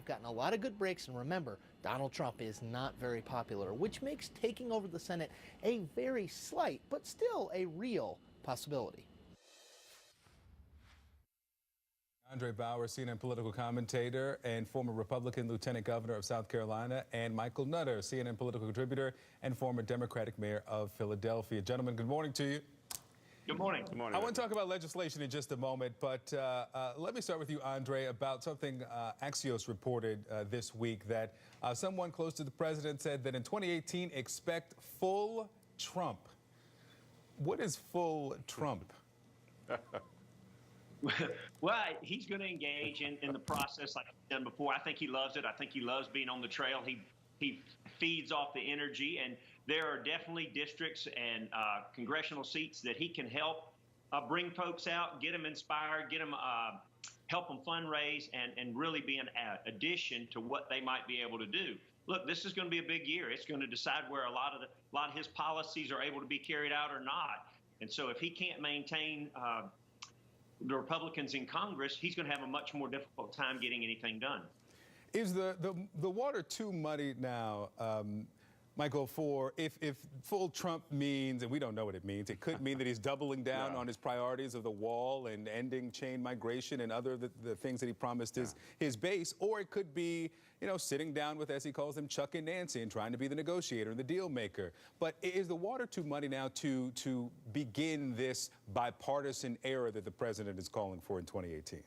They've gotten a lot of good breaks, and remember, Donald Trump is not very popular, which makes taking over the Senate a very slight, but still a real possibility. Andre Bauer, CNN political commentator and former Republican Lieutenant Governor of South Carolina, and Michael Nutter, CNN political contributor and former Democratic Mayor of Philadelphia. Gentlemen, good morning to you. Good morning. Good morning. I want to talk about legislation in just a moment, but let me start with you, Andre, about something Axios reported this week, that someone close to the president said that in 2018, expect full Trump. What is full Trump? Well, he's going to engage in the process like he's done before. I think he loves it. I think he loves being on the trail. He feeds off the energy, and there are definitely districts and congressional seats that he can help bring folks out, get them inspired, get them help them fundraise, and really be an addition to what they might be able to do. Look, this is going to be a big year. It's going to decide where a lot of his policies are able to be carried out or not. And so, if he can't maintain the Republicans in Congress, he's going to have a much more difficult time getting anything done. Is the water too muddy now, Michael, for if full Trump means, and we don't know what it means, it could mean that he's doubling down on his priorities of the wall and ending chain migration and other the things that he promised his base, or it could be, you know, sitting down with, as he calls them, Chuck and Nancy and trying to be the negotiator and the deal maker. But is the water too muddy now to begin this bipartisan era that the president is calling for in 2018?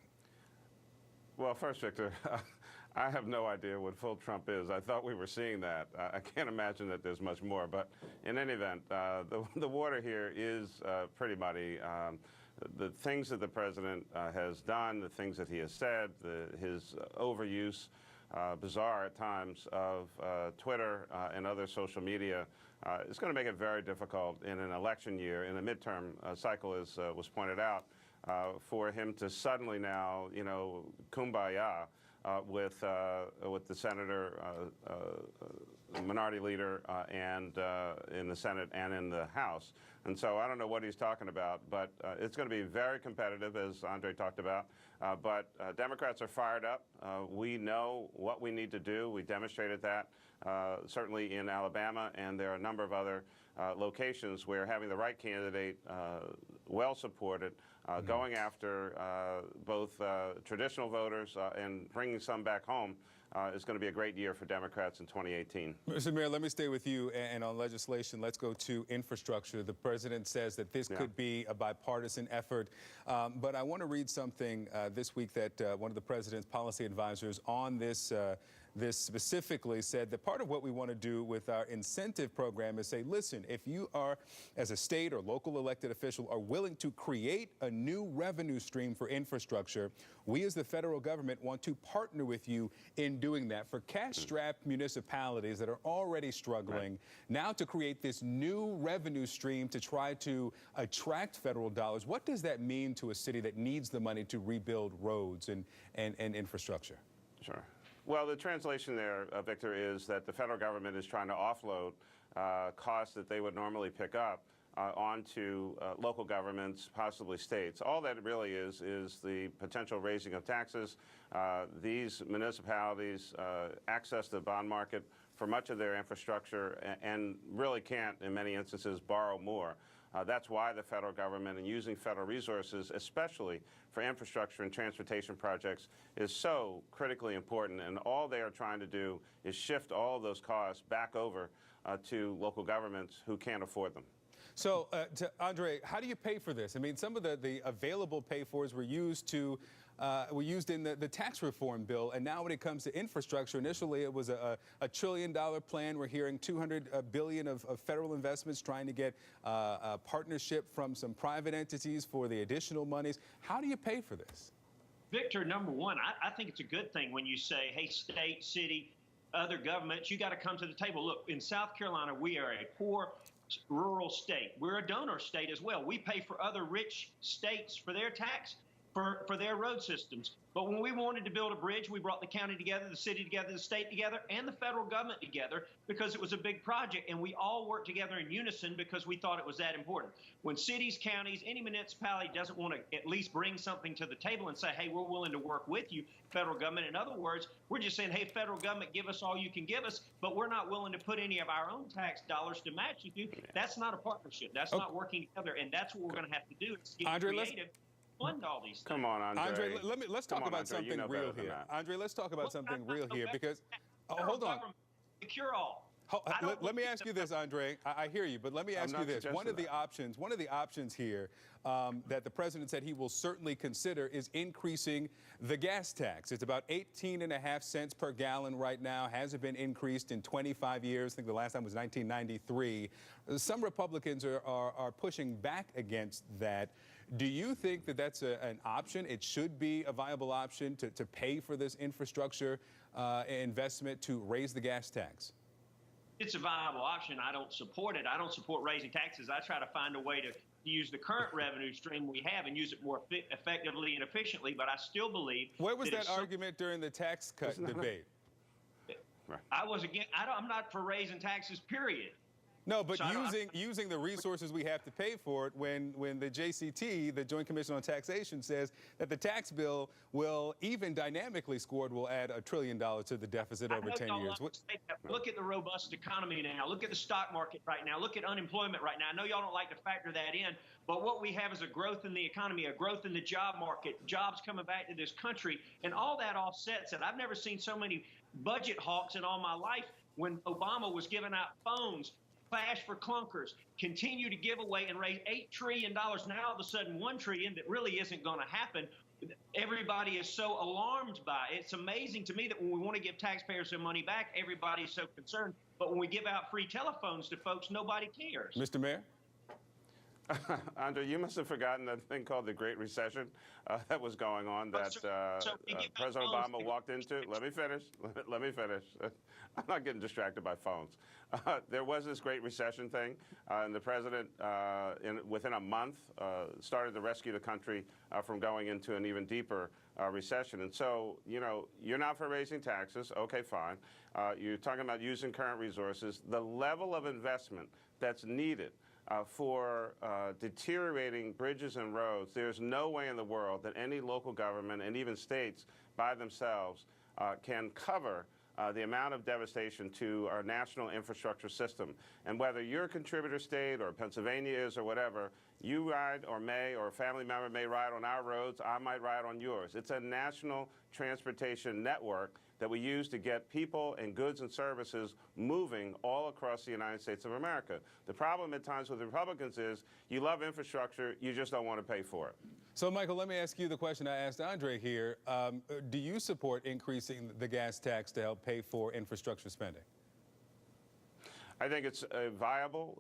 Well, first, Victor, I have no idea what full Trump is. I thought we were seeing that. I can't imagine that there's much more. But in any event, the water here is pretty muddy. The things that the president has done, the things that he has said, his overuse, bizarre at times, of Twitter and other social media, is going to make it very difficult in an election year, in a midterm cycle, as was pointed out, for him to suddenly now, you know, kumbaya with the senator, minority leader, and in the Senate and in the House. And so I don't know what he's talking about, but it's going to be very competitive, as Andre talked about. But Democrats are fired up. We know what we need to do. We demonstrated that certainly in Alabama, and there are a number of other locations where having the right candidate, well supported, going after both traditional voters and bringing some back home is going to be a great year for Democrats in 2018. Mr. Mayor, let me stay with you. And on legislation, let's go to infrastructure. The president says that this could be a bipartisan effort. But I want to read something this week that one of the president's policy advisors on this specifically said that part of what we want to do with our incentive program is say, listen, if you are, as a state or local elected official, are willing to create a new revenue stream for infrastructure, we as the federal government want to partner with you in doing that. For cash-strapped municipalities that are already struggling, now to create this new revenue stream to try to attract federal dollars, what does that mean to a city that needs the money to rebuild roads and infrastructure? Sure. Well, the translation there, Victor, is that the federal government is trying to offload costs that they would normally pick up onto local governments, possibly states. All that really is the potential raising of taxes. These municipalities access the bond market for much of their infrastructure and really can't, in many instances, borrow more. That's why the federal government and using federal resources, especially for infrastructure and transportation projects, is so critically important. And all they are trying to do is shift all of those costs back over to local governments who can't afford them. So, Andre, how do you pay for this? I mean, some of the available pay-fors were used in the tax reform bill, and now when it comes to infrastructure, initially it was a $1 trillion plan. We're hearing $200 billion of federal investments, trying to get a partnership from some private entities for the additional monies. How do you pay for this? Victor, number one, I think it's a good thing when you say, hey, state, city, other governments, you got to come to the table. Look, in South Carolina, we are a poor, rural state. We're a donor state as well. We pay for other rich states for their tax for their road systems. But when we wanted to build a bridge, we brought the county together, the city together, the state together, and the federal government together because it was a big project, and we all worked together in unison because we thought it was that important. When cities, counties, any municipality doesn't want to at least bring something to the table and say, hey, we're willing to work with you, federal government. In other words, we're just saying, hey, federal government, give us all you can give us, but we're not willing to put any of our own tax dollars to match you. That's not a partnership. That's not working together, and that's what we're going to have to do. It's get creative. Fund all these things. Come on, Andre. Let's talk about something real here. Andre, let's talk about something real here because, hold on. The cure-all. Let me ask you this, Andre. I hear you, but let me ask you this. One of the options here that the president said he will certainly consider is increasing the gas tax. It's about 18.5 cents per gallon right now. Hasn't been increased in 25 years. I think the last time was 1993. Some Republicans are pushing back against that. Do you think that that's an option? It should be a viable option to pay for this infrastructure investment to raise the gas tax? It's a viable option. I don't support it. I don't support raising taxes. I try to find a way to use the current revenue stream we have and use it more effectively and efficiently, but I still believe... Where was that argument during the tax cut debate? I'm not for raising taxes, period. No, but using the resources we have to pay for it when the JCT, the Joint Commission on Taxation, says that the tax bill will, even dynamically scored, will add $1 trillion to the deficit over 10 years. Look at the robust economy now. Look at the stock market right now. Look at unemployment right now. I know y'all don't like to factor that in, but what we have is a growth in the economy, a growth in the job market, jobs coming back to this country, and all that offsets it. I've never seen so many budget hawks in all my life. When Obama was giving out phones, Flash for clunkers, continue to give away and raise $8 trillion. Now all of a sudden $1 trillion that really isn't going to happen. Everybody is so alarmed by it. It's amazing to me that when we want to give taxpayers their money back, everybody's so concerned. But when we give out free telephones to folks, nobody cares. Mr. Mayor? Andre, you must have forgotten that thing called the Great Recession that was going on that President Obama walked into. Let me finish. Let me finish. I'm not getting distracted by phones. There was this Great Recession thing, and the president, within a month, started to rescue the country from going into an even deeper recession. And so, you know, you're not for raising taxes. Okay, fine. You're talking about using current resources. The level of investment that's needed for deteriorating bridges and roads, there's no way in the world that any local government and even states by themselves can cover the amount of devastation to our national infrastructure system. And whether you're a contributor state or Pennsylvania is or whatever, you ride or a family member may ride on our roads, I might ride on yours. It's a national transportation network that we use to get people and goods and services moving all across the United States of America. The problem at times with Republicans is you love infrastructure, you just don't want to pay for it. So, Michael, let me ask you the question I asked Andre here. Do you support increasing the gas tax to help pay for infrastructure spending? I think it's a viable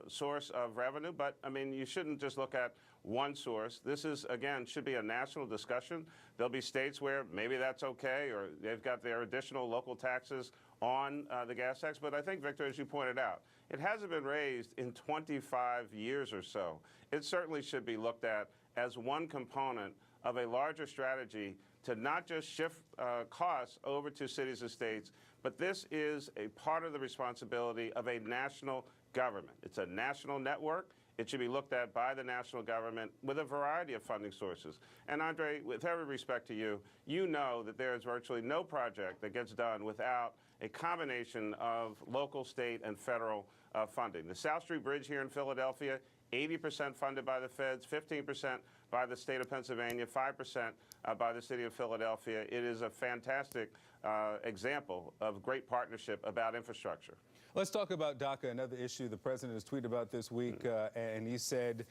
source of revenue, but, I mean, you shouldn't just look at one source. This is, again, should be a national discussion. There'll be states where maybe that's okay, or they've got their additional local taxes on the gas tax. But I think, Victor, as you pointed out, it hasn't been raised in 25 years or so. It certainly should be looked at as one component of a larger strategy to not just shift costs over to cities and states, but this is a part of the responsibility of a national government. It's a national network. It should be looked at by the national government with a variety of funding sources. And Andre, with every respect to you, you know that there is virtually no project that gets done without a combination of local, state, and federal funding. The South Street Bridge here in Philadelphia, 80% funded by the feds, 15% by the state of Pennsylvania, 5% by the city of Philadelphia. It is a fantastic example of great partnership about infrastructure. Let's talk about DACA, another issue the president has tweeted about this week, and he said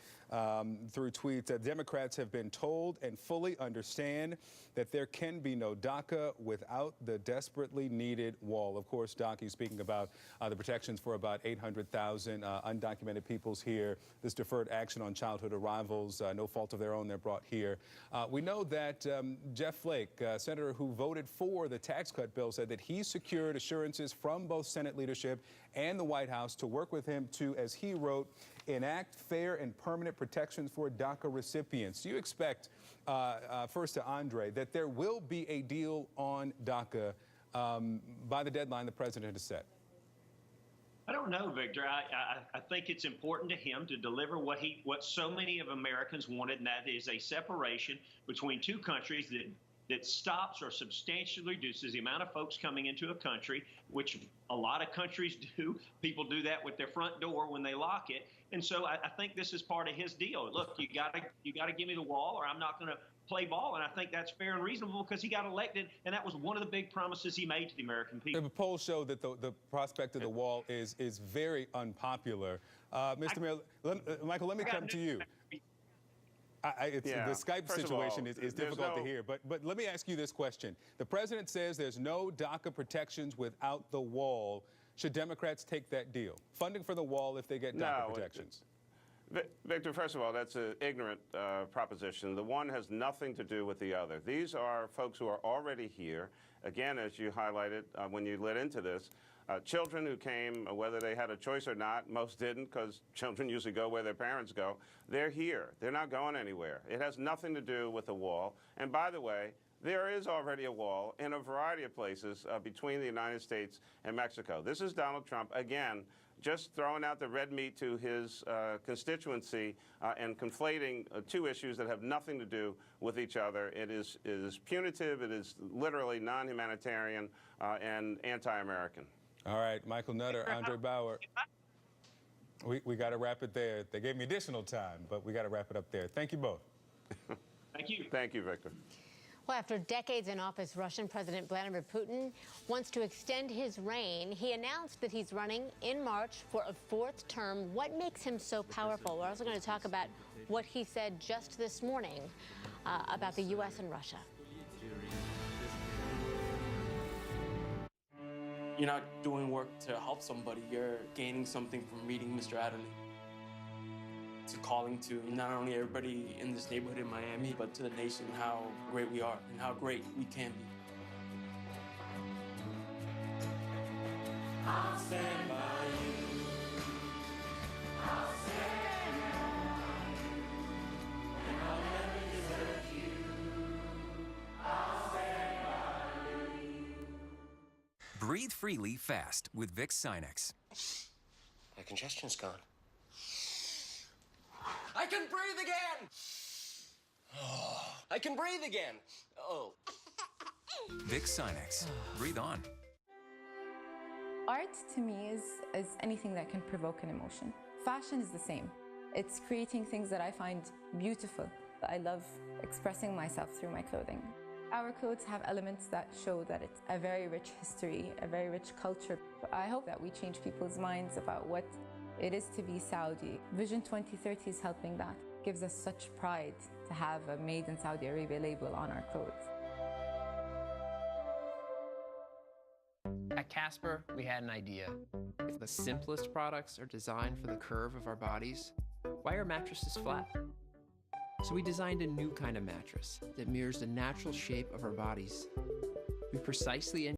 through tweets that Democrats have been told and fully understand that there can be no DACA without the desperately needed wall. Of course, DACA, speaking about the protections for about 800,000 undocumented peoples here, this deferred action on childhood arrivals, no fault of their own, they're brought here. We know that Jeff Flake, senator who voted for the tax cut bill, said that he secured assurances from both Senate leadership and the White House to work with him to, as he wrote, enact fair and permanent protections for DACA recipients. Do you expect, first to Andre, that there will be a deal on DACA by the deadline the president has set? I don't know, Victor. I think it's important to him to deliver what so many of Americans wanted, and that is a separation between two countries that stops or substantially reduces the amount of folks coming into a country, which a lot of countries do. People do that with their front door when they lock it. And so I think this is part of his deal. Look, you gotta give me the wall, or I'm not going to play ball. And I think that's fair and reasonable because he got elected, and that was one of the big promises he made to the American people. The polls show that the prospect of the wall is very unpopular. Mr. Mayor, Michael, let me come to you. The Skype situation is difficult to hear, but let me ask you this question. The president says there's no DACA protections without the wall. Should Democrats take that deal? Funding for the wall if they get DACA protections? Victor, first of all, that's an ignorant proposition. The one has nothing to do with the other. These are folks who are already here. Again, as you highlighted when you led into this, children who came, whether they had a choice or not, most didn't because children usually go where their parents go. They're here. They're not going anywhere. It has nothing to do with the wall. And by the way, there is already a wall in a variety of places between the United States and Mexico. This is Donald Trump, again, just throwing out the red meat to his constituency and conflating two issues that have nothing to do with each other. It is punitive, it is literally non-humanitarian and anti-American. All right, Michael Nutter, Andre Bauer. We got to wrap it there. They gave me additional time, but we got to wrap it up there. Thank you both. Thank you. Thank you, Victor. Well, after decades in office, Russian President Vladimir Putin wants to extend his reign. He announced that he's running in March for a fourth term. What makes him so powerful? We're also going to talk about what he said just this morning about the U.S. and Russia. You're not doing work to help somebody. You're gaining something from meeting Mr. Adderley. It's a calling to not only everybody in this neighborhood in Miami, but to the nation, how great we are and how great we can be. I'll stand by you. I'll stand by you. And I'll never desert you. I'll stand by you. Breathe freely fast with Vicks Sinex. My congestion's gone. I can breathe again! I can breathe again! Oh. Vicks Sinex. Breathe on. Art, to me, is anything that can provoke an emotion. Fashion is the same. It's creating things that I find beautiful. I love expressing myself through my clothing. Our clothes have elements that show that it's a very rich history, a very rich culture. I hope that we change people's minds about what it is to be Saudi. Vision 2030 is helping that. It gives us such pride to have a Made in Saudi Arabia label on our clothes. At Casper, we had an idea. If the simplest products are designed for the curve of our bodies, why are mattresses flat? So we designed a new kind of mattress that mirrors the natural shape of our bodies. We precisely